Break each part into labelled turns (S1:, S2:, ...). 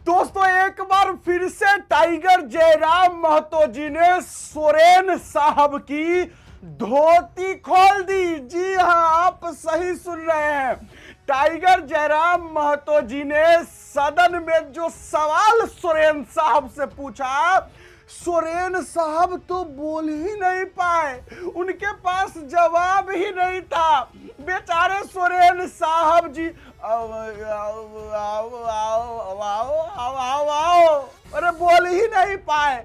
S1: दोस्तों एक बार फिर से टाइगर जयराम महतो जी ने सोरेन साहब की धोती खोल दी। जी हां, आप सही सुन रहे हैं। टाइगर जयराम महतो जी ने सदन में जो सवाल सोरेन साहब से पूछा, सोरेन साहब तो बोल ही नहीं पाए, उनके पास जवाब ही नहीं था। बेचारे सोरेन साहब जी अरे बोल ही नहीं पाए।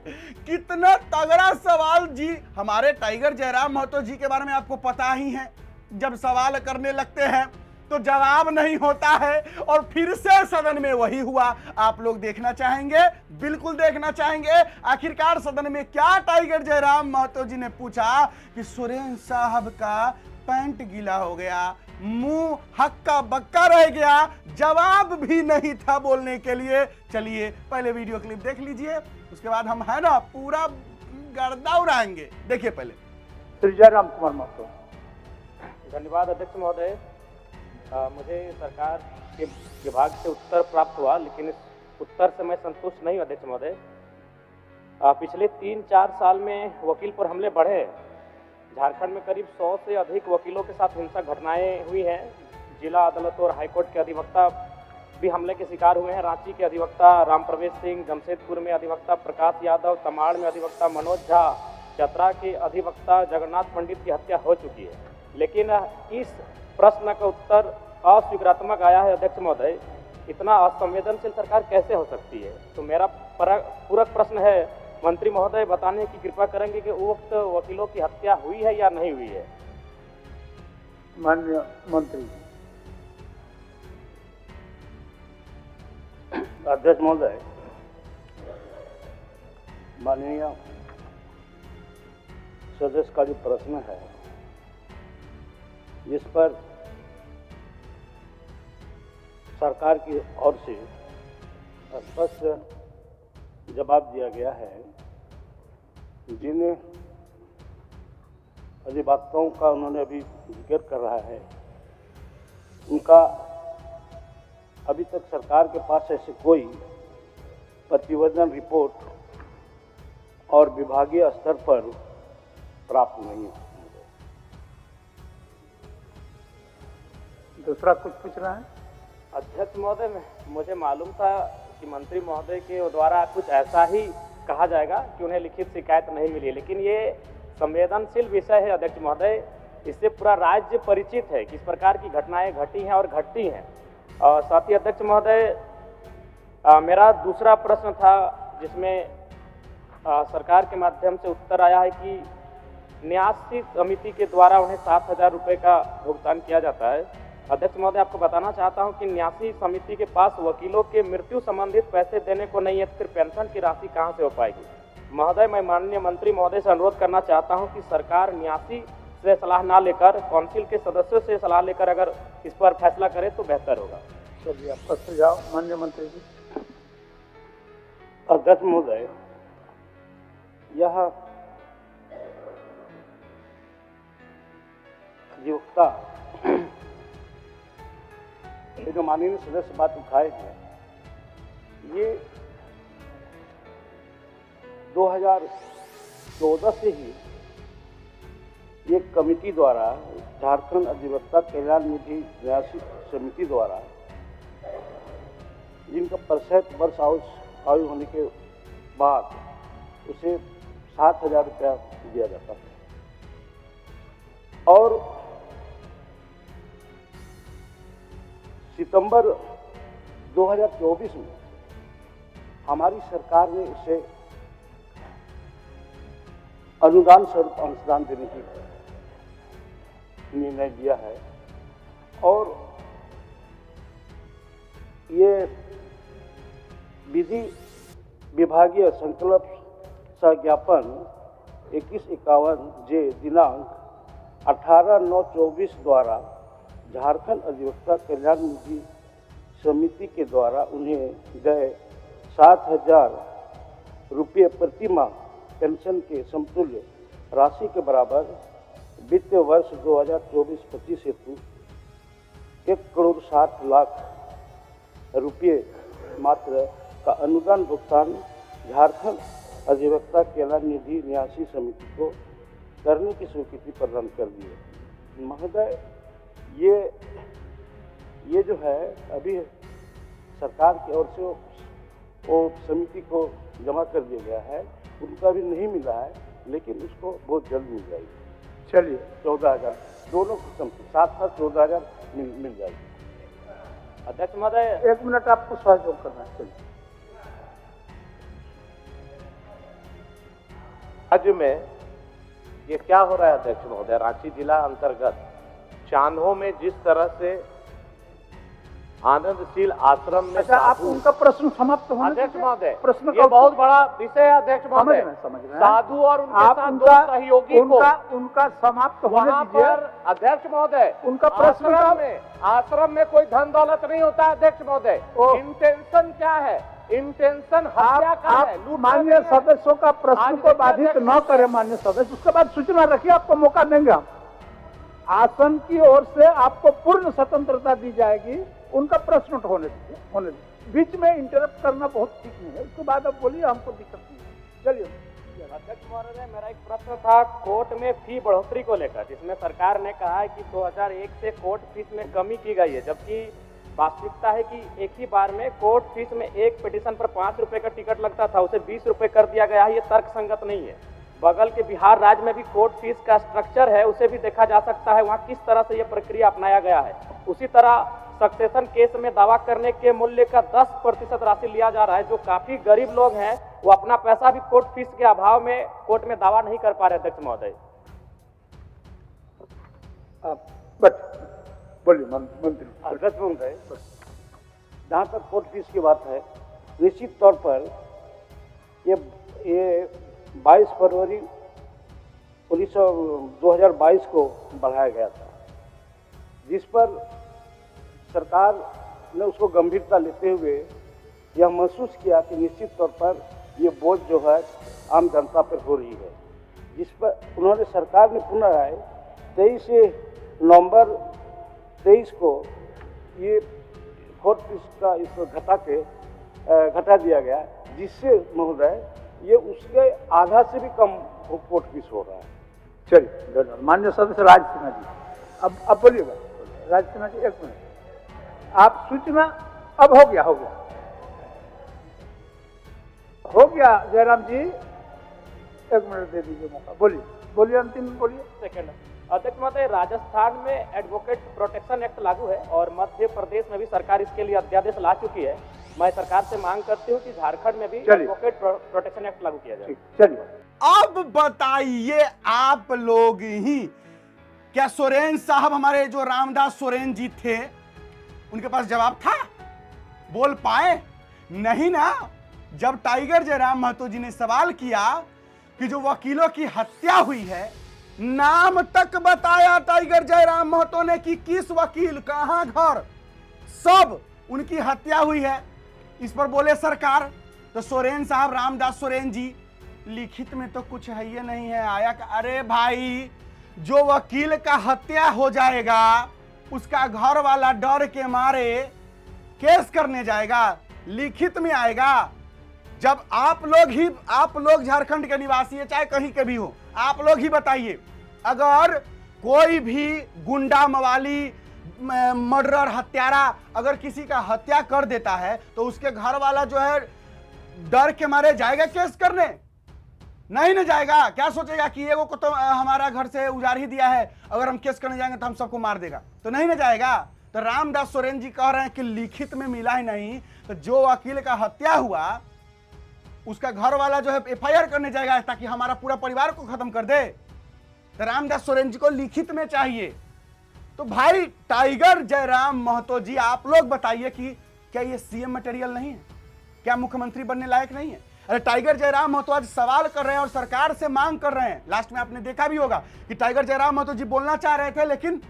S1: कितना तगड़ा सवाल जी। हमारे टाइगर जयराम महतो जी के बारे में आपको पता ही है, जब सवाल करने लगते हैं तो जवाब नहीं होता है। और फिर से सदन में वही हुआ। आप लोग देखना चाहेंगे? बिल्कुल देखना चाहेंगे। आखिरकार सदन में क्या टाइगर जयराम महतो जी ने पूछा कि सोरेन साहब का पैंट गीला हो गया, मुंह हक्का बक्का रह गया, जवाब भी नहीं था बोलने के लिए। चलिए पहले वीडियो क्लिप देख लीजिए, उसके बाद हम है ना पूरा गर्दा उड़ाएंगे। देखिए पहले।
S2: श्री जयराम कुमार महतो।
S3: धन्यवाद अध्यक्ष महोदय। मुझे सरकार के विभाग से उत्तर प्राप्त हुआ, लेकिन इस उत्तर से मैं संतुष्ट नहीं हूं अध्यक्ष महोदय। पिछले 3-4 साल में वकील पर हमले बढ़े। झारखंड में करीब 100 से अधिक वकीलों के साथ हिंसक घटनाएं हुई हैं। जिला अदालत और हाईकोर्ट के अधिवक्ता भी हमले के शिकार हुए हैं। रांची के अधिवक्ता राम प्रवेश सिंह, जमशेदपुर में अधिवक्ता प्रकाश यादव, तमाड़ में अधिवक्ता मनोज झा, चतरा के अधिवक्ता जगन्नाथ पंडित की हत्या हो चुकी है। लेकिन इस प्रश्न का उत्तर अस्वीकारात्मक आया है अध्यक्ष महोदय। इतना असंवेदनशील सरकार कैसे हो सकती है? तो मेरा पूरक प्रश्न है, मंत्री महोदय बताने की कृपा करेंगे कि उक्त वकीलों की हत्या हुई है या नहीं हुई है?
S2: माननीय मंत्री।
S4: अध्यक्ष महोदय, माननीय सदस्य का जो प्रश्न है, जिस पर सरकार की ओर से स्पष्ट जवाब दिया गया है, जिन अधिवक्ताओं का उन्होंने अभी जिक्र कर रहा है, उनका अभी तक सरकार के पास ऐसे कोई प्रतिवेदन रिपोर्ट और विभागीय स्तर पर प्राप्त नहीं है।
S2: दूसरा कुछ पूछ रहा है?
S3: अध्यक्ष महोदय, मुझे मालूम था कि मंत्री महोदय के द्वारा कुछ ऐसा ही कहा जाएगा कि उन्हें लिखित शिकायत नहीं मिली है, लेकिन ये संवेदनशील विषय है अध्यक्ष महोदय। इससे पूरा राज्य परिचित है कि इस प्रकार की घटनाएं घटी हैं और घटती हैं। और साथ ही अध्यक्ष महोदय, मेरा दूसरा प्रश्न था, जिसमें सरकार के माध्यम से उत्तर आया है कि न्यासी समिति के द्वारा उन्हें 7,000 रुपये का भुगतान किया जाता है। अध्यक्ष महोदय, आपको बताना चाहता हूं कि न्यासी समिति के पास वकीलों के मृत्यु संबंधित पैसे देने को नहीं है, तो फिर पेंशन की राशि कहां से हो पाएगी? महोदय, मैं माननीय मंत्री महोदय से अनुरोध करना चाहता हूं कि सरकार न्यासी से सलाह ना लेकर काउंसिल के सदस्यों से सलाह लेकर अगर इस पर फैसला करे तो बेहतर होगा।
S2: चलिए आपका सुझाव माननीय मंत्री जी।
S4: अध्यक्ष महोदय, यह अधिवक्ता जो माननीय सदस्य बात उठाए हैं, ये 2014 से ही एक कमेटी द्वारा, झारखंड अधिवक्ता कल्याण निधि न्यासी समिति द्वारा, जिनका 65 वर्ष आयु होने के बाद उसे 7,000 रुपया दिया जाता है। और सितंबर 2024 में हमारी सरकार ने इसे अनुदान स्वरूप अंशदान देने की निर्णय लिया है। और ये विधि विभागीय संकल्प सज्ञापन 2151 जे दिनांक 18/9/24 द्वारा झारखंड अधिवक्ता कल्याण निधि समिति के द्वारा उन्हें गए 7,000 रुपये प्रति माह पेंशन के समतुल्य राशि के बराबर वित्तीय वर्ष 2024-25 हेतु 1,60,00,000 रुपये मात्र का अनुदान भुगतान झारखंड अधिवक्ता कल्याण निधि न्यासी समिति को करने की स्वीकृति प्रदान कर दी है। महोदय, ये जो है अभी सरकार की ओर से वो समिति को जमा कर दिया गया है, उनका भी नहीं मिला है, लेकिन उसको बहुत जल्द मिल जाएगी।
S2: चलिए
S4: 14,000 दोनों किस्म की साथ 14,000 मिल जाएगी।
S3: अध्यक्ष महोदय,
S2: 1 मिनट आपको सहयोग करना है। चलिए
S5: राज्य में ये क्या हो रहा है अध्यक्ष महोदय? रांची जिला अंतर्गत चान्हो में जिस तरह से आनंदशील आश्रम में
S2: अच्छा, आप
S5: साधु-
S2: उनका प्रश्न समाप्त होने
S5: अध्यक्ष
S2: दीजिए।
S5: महोदय,
S2: प्रश्न
S5: ये बहुत बड़ा विषय है अध्यक्ष
S2: समझ
S5: महोदय।
S2: रहे हैं।
S5: साधु और उनके
S2: आप
S5: साथ
S2: उनका
S5: दो सहयोगी को
S2: उनका समाप्त होने
S5: वहाँ
S2: दीजिए।
S5: पर अध्यक्ष महोदय,
S2: उनका प्रश्न
S5: आश्रम में कोई धन दौलत नहीं होता अध्यक्ष महोदय।
S2: ओ।
S5: इंटेंशन क्या है? इंटेंशन हत्या का है,
S2: आप
S5: लूट
S2: माननीय
S5: का है।
S2: सदस्यों का प्रश्न
S5: आज
S2: को
S5: देखिए
S2: बाधित
S5: अध्यक्ष
S2: न
S5: महोदय।
S2: करें माननीय सदस्य, उसके बाद सूचना रखिए, आपको मौका देंगे हम। आसन की ओर से आपको पूर्ण स्वतंत्रता दी जाएगी। उनका प्रश्न होने दीजिए। बीच में इंटरप्ट करना बहुत ठीक नहीं है। उसके बाद अब बोलिए, हमको दिक्कत नहीं है। चलिए।
S3: अध्यक्ष महोदय, मेरा एक प्रश्न था कोर्ट में फी बढ़ोतरी को लेकर, जिसमें सरकार ने कहा है कि 2001 से कोर्ट फीस में कमी की गई है, जबकि वास्तविकता है कि एक ही बार में कोर्ट फीस में एक पिटीशन पर 5 रुपए का टिकट लगता था, उसे 20 रुपए कर दिया गया है। ये तर्क संगत नहीं है। बगल के बिहार राज्य में भी कोर्ट फीस का स्ट्रक्चर है, उसे भी देखा जा सकता है वहाँ किस तरह से यह प्रक्रिया अपनाया गया है। उसी तरह सक्सेशन केस में दावा करने के मूल्य का 10% राशि लिया जा रहा है। जो काफी गरीब लोग हैं वो अपना पैसा भी कोर्ट फीस के अभाव में कोर्ट में दावा नहीं कर पा रहे। अध्यक्ष महोदय,
S2: आप बोलिए मंत्री।
S4: अध्यक्ष महोदय, जहाँ तक कोर्ट फीस की बात है, निश्चित तौर पर ये 22 फरवरी 2022 को बढ़ाया गया था, जिस पर सरकार ने उसको गंभीरता लेते हुए यह महसूस किया कि निश्चित तौर पर ये बोझ जो है आम जनता पर हो रही है, जिस पर उन्होंने सरकार ने पुनः 23 नवंबर 23 को ये कोर्ट फीस का इसको घटा दिया गया, जिससे महोदय ये उसके आधा से भी कम कोर्ट फीस हो रहा है।
S2: चलिए धन्यवाद। माननीय सदस्य राज सिन्हा जी, अब बोलिएगा। राज सिन्हा जी 1 मिनट। आप सूचना अब हो गया जयराम जी, 1 मिनट दे दीजिए मौका। बोलिए अंतिम बोलिए।
S3: सेकंड अध्यक्ष महोदय, राजस्थान में एडवोकेट प्रोटेक्शन एक्ट लागू है और मध्य प्रदेश में भी सरकार इसके लिए अध्यादेश ला चुकी है। मैं सरकार से मांग करती हूँ कि झारखंड में भी एडवोकेट प्रोटेक्शन एक्ट लागू किया जाए।
S2: चलिए।
S1: अब बताइए आप लोग ही, क्या सोरेन साहब, हमारे जो रामदास सोरेन जी थे, उनके पास जवाब था? बोल पाए? नहीं ना। जब टाइगर जयराम महतो जी ने सवाल किया कि जो वकीलों की हत्या हुई है, नाम तक बताया टाइगर जयराम महतो ने कि किस वकील, कहां घर, सब उनकी हत्या हुई है। इस पर बोले सरकार, तो सोरेन साहब, रामदास सोरेन जी, लिखित में तो कुछ है ये नहीं है आया। अरे भाई, जो वकील का हत्या हो जाएगा उसका घर वाला डर के मारे केस करने जाएगा, लिखित में आएगा। जब आप लोग झारखंड के निवासी है, चाहे कहीं के भी हो, आप लोग ही बताइए, अगर कोई भी गुंडा मवाली मर्डरर हत्यारा अगर किसी का हत्या कर देता है तो उसके घर वाला जो है डर के मारे जाएगा केस करने? नहीं न जाएगा। क्या सोचेगा कि एगो को तो हमारा घर से उजाड़ ही दिया है, अगर हम केस करने जाएंगे तो हम सबको मार देगा, तो नहीं न जाएगा। तो रामदास सोरेन जी कह रहे हैं कि लिखित में मिला ही नहीं, तो जो वकील का हत्या हुआ उसका घर वाला जो है एफआईआर करने जाएगा ताकि हमारा पूरा परिवार को खत्म कर दे। तो रामदास सोरेन जी को लिखित में चाहिए। तो भाई टाइगर जयराम महतो जी, आप लोग बताइए कि क्या ये सीएम मटेरियल नहीं है? क्या मुख्यमंत्री बनने लायक नहीं है? अरे टाइगर जयराम महतो आज सवाल कर रहे हैं और सरकार से मांग कर रहे हैं। लास्ट में आपने देखा भी होगा कि टाइगर जयराम महतो जी बोलना चाह रहे थे, लेकिन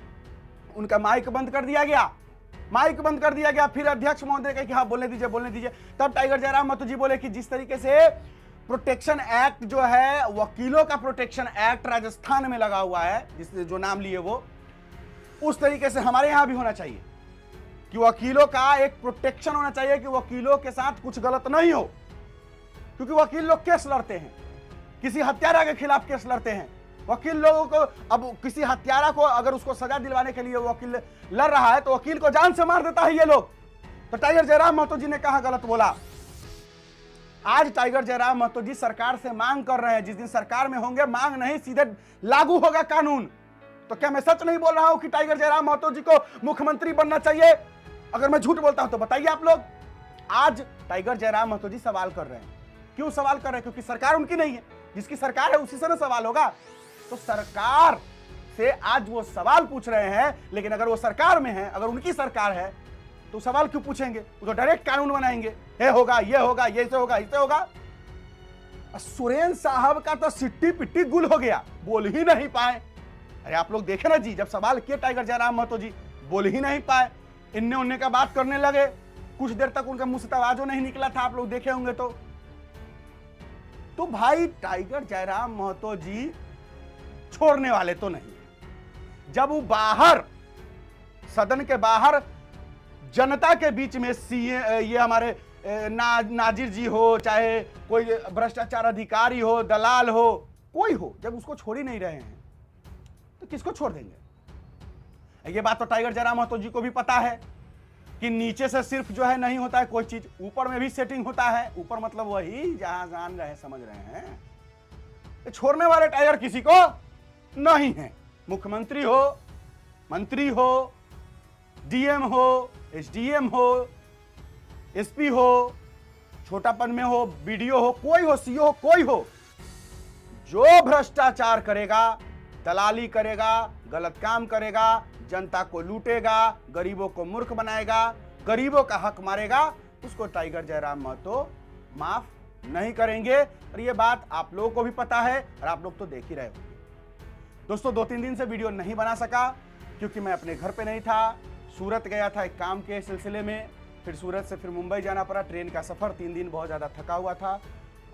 S1: उनका माइक बंद कर दिया गया। फिर अध्यक्ष महोदय कहे कि हाँ बोलने दीजिए। तब टाइगर जयराम महतो जी बोले कि जिस तरीके से प्रोटेक्शन एक्ट जो है, वकीलों का प्रोटेक्शन एक्ट राजस्थान में लगा हुआ है, जिसने जो नाम लिए वो, उस तरीके से हमारे यहां भी होना चाहिए कि वकीलों का एक प्रोटेक्शन होना चाहिए कि वकीलों के साथ कुछ गलत नहीं हो, क्योंकि वकील लोग केस लड़ते हैं, किसी हत्यारा के खिलाफ केस लड़ते हैं। वकील लोगों को अब किसी हत्यारा को अगर उसको सजा दिलवाने के लिए वकील लड़ रहा है तो वकील को जान से मार देता है ये लोग। तो टाइगर जयराम महतो जी ने कहा गलत बोला। आज टाइगर जयराम महतो जी सरकार से मांग कर रहे हैं, जिस दिन सरकार में होंगे मांग नहीं सीधे लागू होगा कानून। तो क्या मैं सच नहीं बोल रहा हूं कि टाइगर जयराम महतो जी को मुख्यमंत्री बनना चाहिए? अगर मैं झूठ बोलता हूं तो बताइए आप लोग। आज टाइगर जयराम महतो जी सवाल कर रहे हैं। क्यों सवाल कर रहे हैं? क्योंकि सरकार उनकी नहीं है, जिसकी सरकार है उसी से ना सवाल होगा। तो सरकार से आज वो सवाल पूछ रहे हैं, लेकिन अगर वो सरकार में है, अगर उनकी सरकार है तो सवाल क्यों पूछेंगे? वो तो डायरेक्ट कानून बनाएंगे, ये होगा, ये होगा, ये से होगा, इससे होगा। सुरेंद्र साहब का तो सिट्टी पिट्टी गुल हो गया, बोल ही नहीं पाए। अरे आप लोग देखे ना जी, जब सवाल किए टाइगर जयराम महतो जी बोल ही नहीं पाए, इन्ने उन्ने का बात करने लगे। कुछ देर तक उनका मुंह से आवाजों नहीं निकला था, आप लोग देखे होंगे। तो भाई टाइगर जयराम महतो जी छोड़ने वाले तो नहीं। जब वो बाहर सदन के बाहर जनता के बीच में ये हमारे नाजिर जी हो, चाहे कोई भ्रष्टाचार अधिकारी हो, दलाल हो, कोई हो, जब उसको छोड़ ही नहीं रहे हैं तो किसको छोड़ देंगे? ये बात तो टाइगर जयराम महतो जी को भी पता है कि नीचे से सिर्फ जो है नहीं होता है कोई चीज, ऊपर में भी सेटिंग होता है। ऊपर मतलब वही जहां जान रहे, समझ रहे हैं। छोड़ने वाले टाइगर किसी को नहीं है। मुख्यमंत्री हो, मंत्री हो, डीएम हो, एसडीएम हो, एसपी हो, छोटापन में हो, बीडीओ हो, कोई हो, सीओ हो, कोई हो, जो भ्रष्टाचार करेगा, दलाली करेगा, गलत काम करेगा, जनता को लूटेगा, गरीबों को मूर्ख बनाएगा, गरीबों का हक मारेगा, उसको टाइगर जयराम महतो माफ नहीं करेंगे। और ये बात आप लोगों को भी पता है और आप लोग तो देख ही रहे होंगे। दोस्तों 2-3 दिन से वीडियो नहीं बना सका क्योंकि मैं अपने घर पे नहीं था, सूरत गया था एक काम के सिलसिले में, फिर सूरत से फिर मुंबई जाना पड़ा। ट्रेन का सफ़र 3 दिन बहुत ज़्यादा थका हुआ था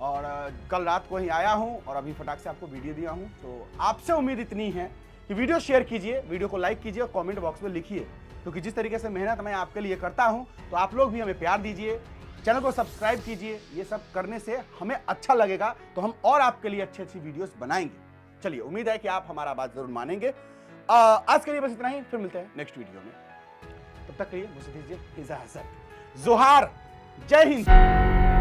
S1: और कल रात को ही आया हूं और अभी फटाक से आपको वीडियो दिया हूं। तो आपसे उम्मीद इतनी है कि वीडियो शेयर कीजिए, वीडियो को लाइक कीजिए और कमेंट बॉक्स में लिखिए, क्योंकि जिस तरीके से मेहनत मैं आपके लिए करता हूं तो आप लोग भी हमें प्यार दीजिए, चैनल को सब्सक्राइब कीजिए। ये सब करने से हमें अच्छा लगेगा तो हम और आपके लिए अच्छी जोस बनाएंगे। चलिए, उम्मीद है कि आप हमारा बात जरूर मानेंगे। आज के लिए बस इतना ही, फिर मिलते हैं नेक्स्ट वीडियो में। तब तक के लिए मुझे दीजिए इजाजत। जोहार, जय हिंद।